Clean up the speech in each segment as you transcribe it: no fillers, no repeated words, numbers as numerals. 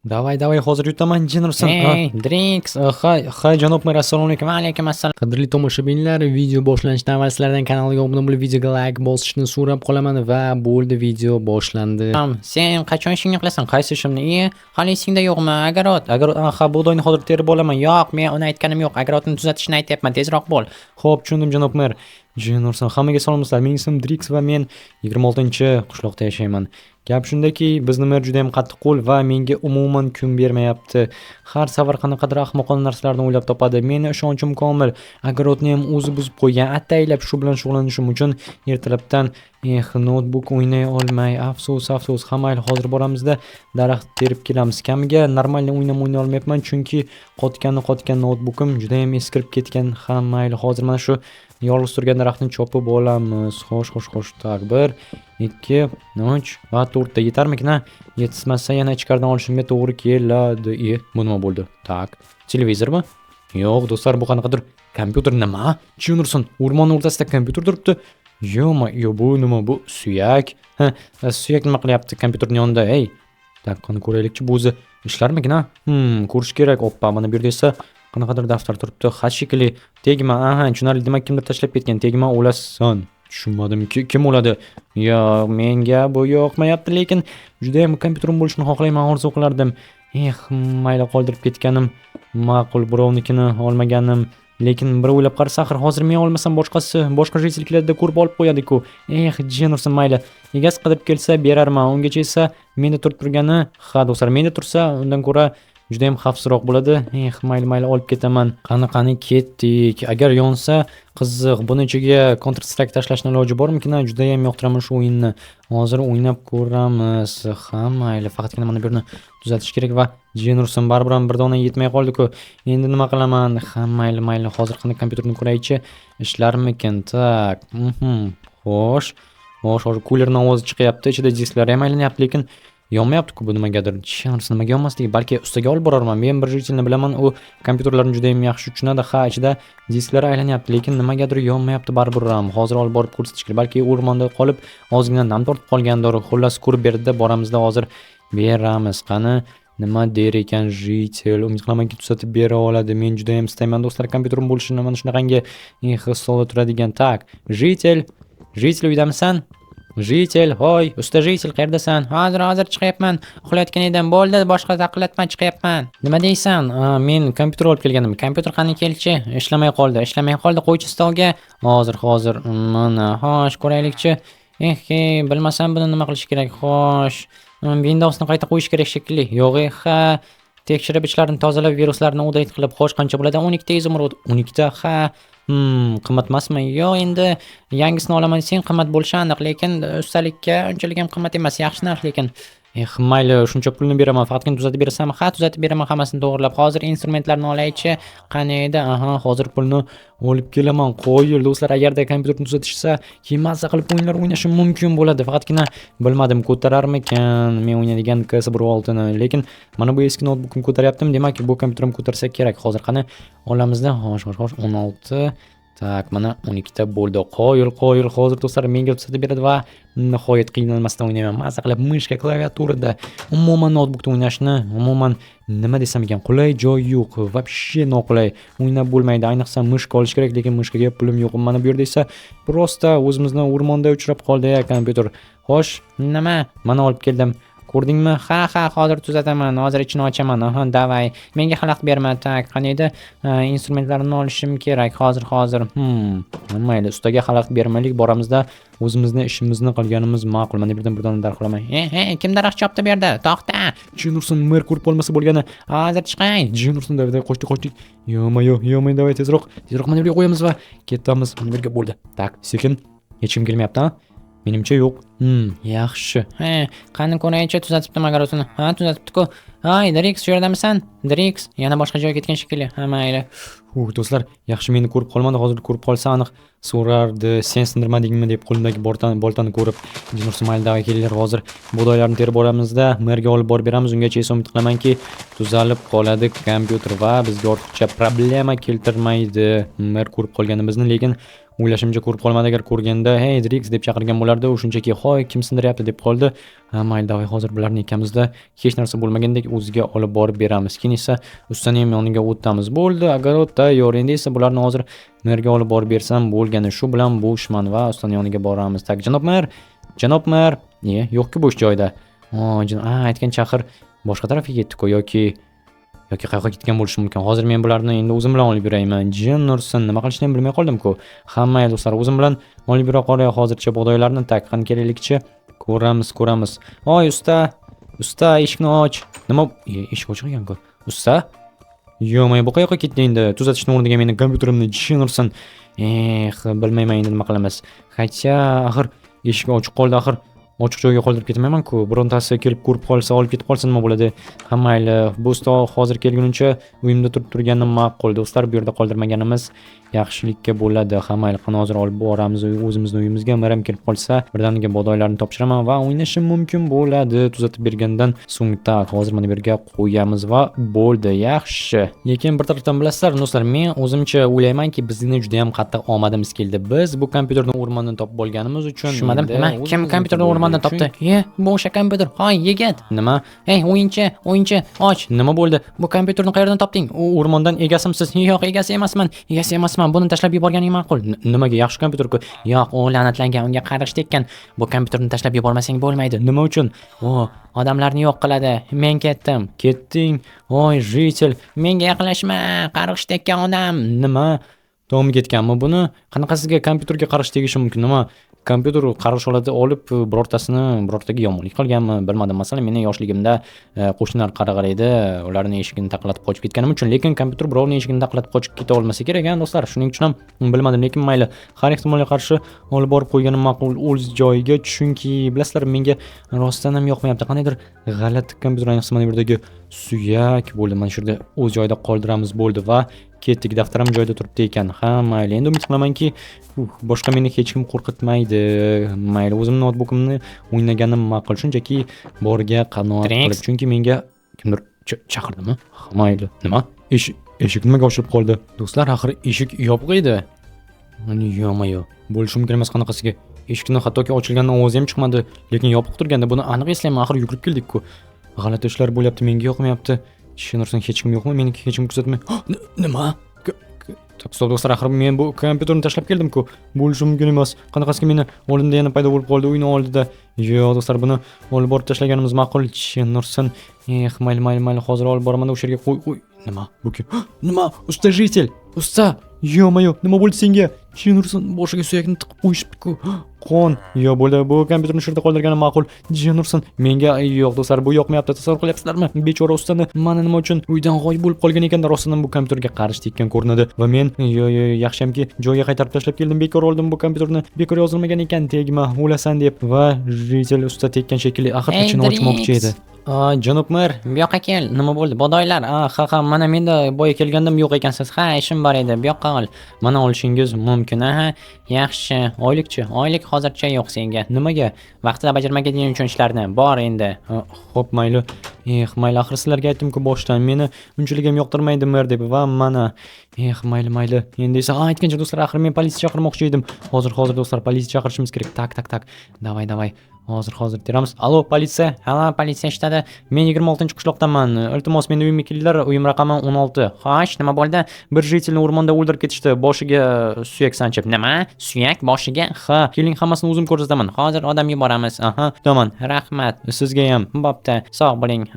Davay hozir yutaman Jennerson. Hey, Drix. Hay janob mer, assalomu alaykum. Alaykum assalom. Qadrli tomoshabinlar, video boshlanishidan avval sizlardan kanalga obuna bo'lib, videoga like bosishni so'rab qolaman va bo'ldi, video boshlandi. Sen qachon ishingni qilasan? Qaysi ishimni? Hali esingda yo'qmi? Agarot. Ha, bug'doyni hozir terib olaman. Yo'q, men uni aytganim yo'q. Agarotni tuzatishni aytyapman. Tezroq bo'l. Xo'p, tushundim janob mer. Jennerson, hammaga salomlar. Mening ismim Drix va men 26-qishloqda yashayman. Gap shundaki, bizni mer juda ham qattiqqo'l va menga umuman kun bermayapti. Har safar qanaqadir ahmoqona narsalarni o'ylab topadi. Meni ishonchim komil. Agarotni ham o'zi buzib qo'ygan. Ataylab shu bilan shug'ullanishim uchun ertalabdan notebook o'ynay olmay, afsus. Hammayli hozir boramizda daraxt terib kelamiz. Kamiga normalni o'ynay olmayapman, chunki qotgan notebookim juda ham eskirib ketgan. Hammayli hozir mana shu yolg'iz turgan daraxtni chopib olamiz. Xo'sh. Tak, 1, 2, 3 va 4 ta yetarmikin? Yetishmasa yana ichkaridan olishimga to'g'ri keladi. Bu nima bo'ldi? Tak, televizormi? Yo'q, do'stlar, bu qanaqadir kompyuter. Nima? Jennerson, o'rmon o'rtasida kompyuter turibdi. Yo'q, bu nima bu? Suyak. Suyak nima qilyapti kompyuterning yonida? Ey. Tak, qani ko'raylikchi, bu o'zi ishlarmikin? Ko'rish kerak. Oppa, mana bu yerda esa qanaqadir daftar turibdi. Xashikli, tegma. Tushunarli, demak kimdir tashlab ketgan. Tegma, o'lasan. Tushunmadim, kim o'ladi? Yo'q, menga bu yoqmayapti, lekin juda ham kompyuterim bo'lishini xohlayman, orzu qilardim. Mayli, qoldirib ketganim ma'qul, birovnikini olmaganim. Lekin bir o'ylab qarasa, axir hozir men olmasam boshqa jitelliklarda ko'rib olib qo'yadi-ku. Jennerson, mayli. Egasi qidirib kelsa berarman. Ungacha esa menda turgani, do'stlar, menda tursa, undan ko'ra juda ham xavfsizroq bo'ladi. Mayli, olib ketaman. Qani ketdik. Agar yonsa, qiziq. Buni ichiga Counter Strike tashlashning iloji bormikin? Juda ham yoqtiraman shu o'yinni. Hozir o'ynab ko'ramiz. Mayli, faqatgina mana bu yerni tuzatish kerak va Jennerson baribir ham bir dona yetmay qoldi-ku. Endi nima qilaman? Mayli, hozir qanday kompyuterni ko'raychi, ishlarmikin? Tak. Xo'sh, hozir kulerning ovozi chiqyapti, ichida disklar ham aylanyapti, lekin yonmayapti-ku bu nimagadir. Jennerson, nimaga yonmasligi? Balki ustaga olib borarman. Men bir jitilni bilaman, u kompyuterlarni juda ham yaxshi tushunadi. Ichida disklar aylanyapti, lekin nimagadir yonmayapti baribir ham. Hozir olib borib ko'rsatish kerak. Balki o'rmonda qolib, ozgina nam tortib qolgandir. Xullas, ko'rib berdi, boramizda hozir beramiz. Qani nima der ekan jitel? Umid qilamanki tuzatib bera oladi. Men juda ham istayman do'stlar, kompyuterim bo'lishini mana shunaqangi hissolda turadigan. Tak, jitel uydamisan? Jitel, hoy, usta jitel, qayerdasan? Hozir chiqyapman. Uxlayotgan edim. Bo'ldi, boshqa taqillatma, chiqyapman. Nima deysan? Men kompyuter olib kelgandim. Kompyuter qani kelchi? Ishlamay qoldi. Qo'ychi stolga. Hozir. Mana, xo'sh, ko'raylikchi. Bilmasam buni nima qilish kerak? Xo'sh, Windowsni qayta qo'yish kerak shekilli. Yo'q, tekshirib ichlarini tozalab, viruslarni update qilib, xo'sh, qancha bo'ladi? 12 ta izumrud. 12 ta, qimmat emasmi? Yo'q, endi yangisini olaman desang qimmat bo'lishi aniq, lekin ustalikka unchalik ham qimmat emas, yaxshi narx lekin. Mayli, shuncha pulni beraman, faqatgina tuzatib berasan. Tuzatib beraman hammasini to'g'rilab. Hozir instrumentlarni olaychi. Qani edi? Hozir pulni olib kelaman. Qo'yil do'stlar, agarda kompyuterni tuzatishsa, mazza qilib o'yinlar o'ynashim mumkin bo'ladi. Faqatgina bilmadim, ko'tararmikan men o'ynaydigan CS16 ni. Lekin mana bu eski notebookimni ko'taryaptim. Demak, bu kompyuterimni ko'tarsa kerak. Hozir qani olamizda. Xo'sh, 16. Tak, mana 12 ta bo'ldi. Qo'yil. Hozir do'stlar menga tuzatib beradi va nihoyat qiynalmasdan o'ynayman. Mazza qilib mushka, klaviaturada, umuman notebookda o'ynashni, umuman nima desam ekan, qulay joy yo'q. Вообще noqulay. O'ynab bo'lmaydi. Ayniqsa mushka olish kerak, lekin mushkaga pulim yo'q. Mana bu yerda esa prosta o'zimizni o'rmonda uchrab qoldi kompyuter. Xo'sh, nima? Mana olib keldim. Ko'rdingmi? Hozir tuzataman. Hozir ichini ochaman. Davay. Menga xalaqit berma. Tak, qani edi? Instrumentlarimni olishim kerak. Hozir. Mayli, ustaga xalaqit bermaylik. Boramizda o'zimizni ishimizni qilganimiz ma'qul. Mana bu yerdan birdan dar qilaman. Kim daraxt chopdi bu yerda? To'xta. Jennerson, mer ko'rib qolmasa bo'lgani. Hozir chiqay. Jennerson, davay, qochdik. Yo'q, davay, tezroq mana bu yerga qo'yamiz va ketamiz. Mana bu yerga bo'ldi. Tak, sekin. Hech kim kelmayapti, Menimcha yo'q. Yaxshi. Qani ko'raychi, tuzatibdim agarotini. Tuzatibdi-ku. Drix, shu yerdamisan? Drix, yana boshqa joyga ketgan shekilli. Mayli. Do'stlar, yaxshi meni ko'rib qolmadi. Hozir ko'rib qolsa aniq so'rardi. Sen sindirmadingmi deb qo'limdagi boltani ko'rib. Jennerson, mayli, davay kelinglar. Hozir bug'doylarni terib boramizda, merga olib borib beramiz. Ungacha esa umid qilamanki tuzalib qoladi kompyuter va bizga ortiqcha problema keltirmaydi. Mer ko'rib qolganimizni, lekin o'ylashimcha ko'rib qolmadi. Agar ko'rganda hey Drix deb chaqirgan bo'lardi, u shunchaki hoy kim sindiryapti deb qoldi. Ha mayli, davay, hozir bularning ikkamizda hech narsa bo'lmagandek o'ziga olib borib beramiz. Keyin esa ustani ham yoniga o'tamiz. Bo'ldi, Agarot tayyor. Endi esa bularni hozir merga olib borib bersam bo'lgani. Shu bilan bo'shman va ustani yoniga boramiz. Tak, janob mer. Yo'q-ku bo'sh joyda. Aytgan chaqir boshqa tarafga ketdi-ku yoki qayoqqa ketgan bo'lishi mumkin. Hozir men bularni endi o'zim bilan olib yurayman. Jin ursin, nima qilishni ham bilmay qoldim-ku. Hamma do'stlar, o'zim bilan olib yura qolay hozircha bug'doylarni. Taqqan kerakligicha ko'ramiz. Voy usta, eshikni och. Nima? Eshik ochiq ekan-ku. Usta? Yo'q, bu qayoqqa ketdi endi? Tuzatishni o'rniga meni kompyuterimni jin ursin. Bilmayman endi nima qilamiz. Hatcha, axir eshik ochiq qoldi, axir. Ochiq joyga qoldirib ketmayman-ku. Birontasi kelib ko'rib qolsa, olib ketib qolsa nima bo'ladi? Ha mayli, bu usta hozir kelguncha uyimda turib-turganim ma'qul. Do'stlar, bu yerda qoldirmaganimiz yaxshilikka bo'ladi. Ha mayli, qani hozir olib boramiz o'zimizning uyimizga. Maram kelib qolsa, birdaniga bug'doylarni topshiraman va o'ynashim mumkin bo'ladi. Tuzatib bergandan so'ng tak, hozir mana bu yerga qo'yamiz va bo'ldi, yaxshi. Lekin bir tarafdan bilasizlar, do'stlar, men o'zimcha o'ylaymanki, bizning juda ham qattiq omadimiz keldi. Biz bu kompyuterni o'rmondan topib olganimiz uchun Tushunmadim. Nima? Kim kompyuterni o'rmondan topdi? Bu o'sha kompyuter. Hoy, yigit. Nima? Hey, o'yinchi, och. Nima bo'ldi? Bu kompyuterni qayerdan topding? U o'rmondan egasimsiz? Yo'q, egasi emasman. Buni tashlab yuborganing ma'qul. Nimaga? Yaxshi kompyuter-ku. Yo'q, u la'natlangan, unga qarg'ish tekkan. Bu kompyuterni tashlab yubormasang bo'lmaydi. Nima uchun? Odamlarni yo'q qiladi. Men ketdim. Ketding? Voy, jitel. Menga yaqinlashma, qarg'ish tekkan odam. Nima? To'mi ketganmi buni? Qanaqa sizga kompyuterga qarg'ish tegishi mumkin? Nima? Kompyuter qarg'ish olib birortaga yomonlik qilganmi? Bilmadim. Masalan, meni yoshligimda qo'shnilar qarg'ar edi, ularning eshigini taqlatib qochib ketganim uchun, lekin kompyuter birovning eshigini taqlatib qochib keta olmasa kerak, do'stlar. Shuning uchun ham bilmadim, lekin mayli. Har ehtimolga qarshi olib borib qo'yganim ma'qul o'z joyiga, chunki bilasizlar, menga rostdan ham yoqmayapti. Qandaydir g'alati kompyuter, ayniqsa mana bu yerdagi suyak bo'ldi. Mana shu yerda o'z joyida qoldiramiz bo'ldi va ketdik. Daftarim joyida turibdi ekan. Ha, mayli. Endi umid qilamanki, boshqa meni hech kim qo'rqitmaydi. Mayli, o'zimning notebookimni o'ynaganim ma'qul. Shunchaki borga qanoat qilib, chunki menga kimdir chaqirdimi? Mayli. Nima? Eshik nimaga ochilib qoldi? Do'stlar, axir eshik yopiq edi. Yo'q. Bo'lishi mumkin emas qanaqasiga. Eshikni hattoki ochilgandan ovozi ham chiqmadi, lekin yopiq turganda buni aniq eslayman. Axir yugurib keldik-ku. G'alati ishlar bo'lyapti, menga yoqmayapti. Tushunarsan, hech kim yo'qmi? Meni hech kim kuzatmay. Nima? Stop, do'stlar, axir men bu kompyuterni tashlab keldim-ku. Bo'lishi mumkin emas. Qanaqasiga meni oldimda yana paydo bo'lib qoldi uyning oldida. Yo'q, do'stlar, buni olib borib tashlaganimiz ma'qul. Tushunarsan. Mayli, hozir olib boraman, o'sha yerga qo'y. Nima? Bu kim? Nima? Usta jitel. Usta, yo'q, nima bo'ldi senga? Tushunarsan, boshiga suyakni tiqib qo'yishibdi-ku. Qon. Bo'ldi, bu kompyuterni shu yerda qoldirganim ma'qul. Tushunarsan. Menga yo'q, do'stlar, bu yoqmayapti. Tasavvur qilyapsizlarmi? Bechora ustani mana nima uchun uydan g'oyib bo'lib qolgan ekan-da, rostdan bu kompyuterga qarshi tekkan ko'rinadi va men yaxshamki joyiga qaytarib tashlab keldim. Bekor oldim bu kompyuterni. Bekor yozilmagan ekan, tegma, o'lasan deb va jitel usta tekkan shekilli. Axir ichini ochmoqchi edi. Janob mer, bu yoqqa kel. Nima bo'ldi? Bug'doylar. Ha, mana menda boya kelgandim, yo'q ekansiz. Ha, ishim bor edi. Bu yoqqa ol. Mana olishingiz mumkin. Yaxshi. Oylik hozircha yo'q senga. Nimaga? Vaqtida bajarmaganing uchun ishlarni. Bor endi. Xo'p, mayli. Mayli, axir sizlarga aytdim-ku boshdan, meni unchalik ham yoqtirmaydi mer deb va mana. Mayli. Endi esa aytgancha do'stlar, axir men politsiya chaqirmoqchi edim. Hozir do'stlar, politsiya chaqirishimiz kerak. Tak. Davay. Hozir teramiz. Allo, politsiya. Halo, politsiya ishtadi. Men 26-qishloqdaman. Iltimos, meni uyimga kelinglar. Uyim raqami 16. Xo'sh, nima bo'ldi? Bir jitilni o'rmonda o'ldirib ketishdi. Boshiga suyak sanchib. Nima? Suyak boshiga? Ha, keling, hammasini o'zim ko'rsataman. Hozir odam yuboramiz. Tamam. Rahmat. Sizga ham. Bo'pti. Sog' bo'ling.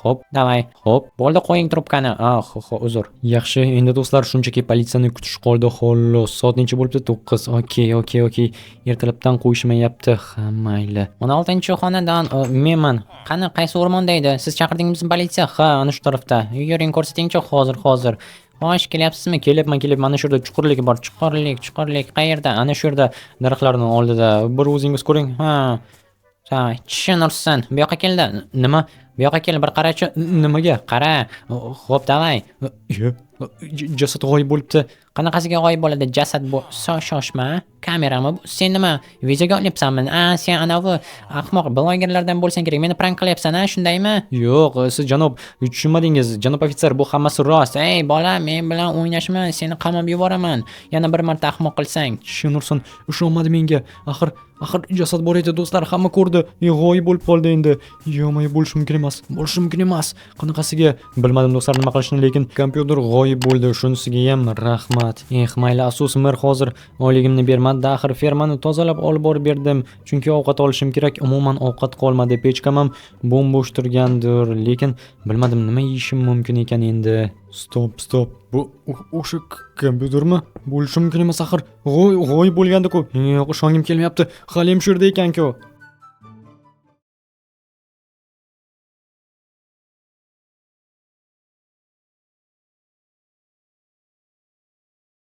Xo'p. Davay. Xo'p. Bo'ldi, qo'ying trubkani. Uzr. Yaxshi, endi do'stlar, shunchaki politsiyani kutish qoldi. Xolos. Soat necha bo'libdi? 9. Okey. Ertalabdan qo'yishmayapti. Ha, mayli. 16-xonadon menman. Qani, qaysi o'rmonda edi? Siz chaqirdingizmi politsiya? Ha, ana shu tarafda. Yuring, ko'rsatingchi hozir. Xo'sh, kelyapsizmi? Kelyapman. Mana shu yerda chuqurlik bor. Chuqurlik qayerda? Ana shu yerda, daraxtlarning oldida. Bir o'zingiz ko'ring. Ha. Tushunursan. Bu yoqqa keldi. Nima? Bu yoqqa kel, bir qarachi. Nimaga? Qara. Xo'p, davay. Jasad g'oyib bo'libdi. Qanaqasiga g'oyib bo'ladi jasad bu? Shoshma. Kamerami bu? Sen nima? Videoga olyapsanmi? Sen anavi ahmoq blogerlardan bo'lsang kerak. Meni prank qilyapsan, shundaymi? Yo'q, siz janob tushunmadingiz. Janob ofitser, bu hammasi rost. Ey bola, men bilan o'ynashma, seni qamab yuboraman. Yana bir marta ahmoq qilsang. Nurson ishonmadi menga. Axir jasad bor edi, do'stlar, hamma ko'rdi. G'oyib bo'lib qoldi endi. Yo'q, bo'lishi mumkin emas. Qanaqasiga? Bilmadim do'stlar nima qilishni, lekin kompyuter g'oyib bo'ldi. Shunisiga ham rahmat. Mayli, afsus, mer hozir oyligimni bermadi. Axir fermani tozalab olib borib berdim, chunki ovqat olishim kerak. Umuman ovqat qolmadi. Pechkam ham bo'sh turgandir, lekin bilmadim nima yeyishim mumkin ekan endi. Stop. Bu o'sha kompyutermi? Bo'lishi mumkin emas axir. G'oyib bo'lgandi-ku. Yo'q, ishongim kelmayapti. Hali ham shu yerda ekan-ku.